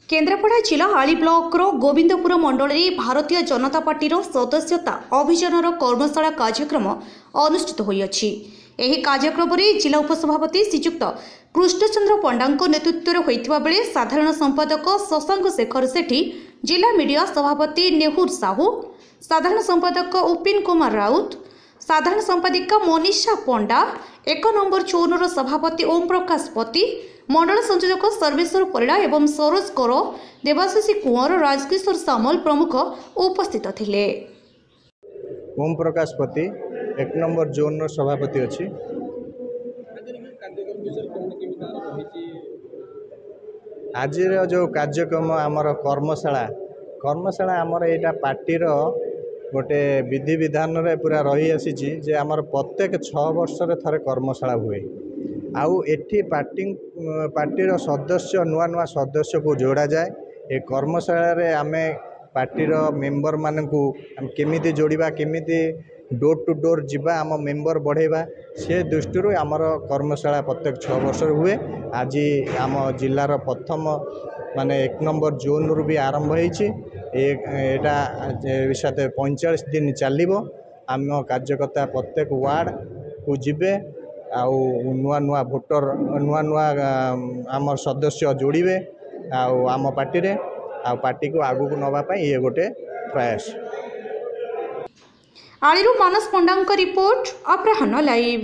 केन्द्रापड़ा जिला आली ब्लॉक गोविंदपुर मंडल में भारतीय जनता पार्टी सदस्यता अभियान कर्मशाला कार्यक्रम अनुष्ठित होईअछि। एही कार्यक्रम में जिला उपसभापति श्रीजुक्त कृष्णचंद्र पंडा नेतृत्व होइतिबा बेले साधारण संपादक शशांक शेखर सेठी, जिला मीडिया सभापति नेहुर साहू, साधारण संपादक उपिन कुमार राउत, साधारण संपादिका मनीषा पंडा, 1 नंबर चौनर सभापति ओम प्रकाश पति, मंडल संयोजक सर्वेश्वर परिड़ा एवं सरोज कौर, देवाशीष कुंवर, राजकिशोर सामल प्रमुख उपस्थित थिले। ओम प्रकाश पति 1 नंबर जोन सभापति अच्छी। आज जो कार्यक्रम आमर कर्मशाला आमर यहाँ पार्टी गोटे विधि विधान रे पूरा रही आसी जे आमर प्रत्येक 6 वर्ष रे थरे कर्मशाला हुए। आउ एठी पार्टीर सदस्य नुआ नुआ सदस्य को जोड़ा जाए। ए कर्मशाला रे आमे पार्टीर मेंबर मानकू केमिति जोड़िबा, केमिति डोर टू डोर जिबा, आम मेंबर बढ़ेबा, से दृष्टि आमर कर्मशाला प्रत्येक 6 वर्ष हुए। आज आम जिलार प्रथम माने 1 नंबर जोन रु भी आरंभ होईछि। एटा साथ 45 दिन चलिबो। आम कार्यकर्ता प्रत्येक वार्ड को जिबे, आउ नुआ नुआ भोटर नुआ नुआ आम सदस्य जोड़िबे आम पार्टी रे, आ पार्टी को आगु को नबा पई ये गोटे प्रयास। आलिरू मानस पंडा रिपोर्ट, अपराह्न लाइव।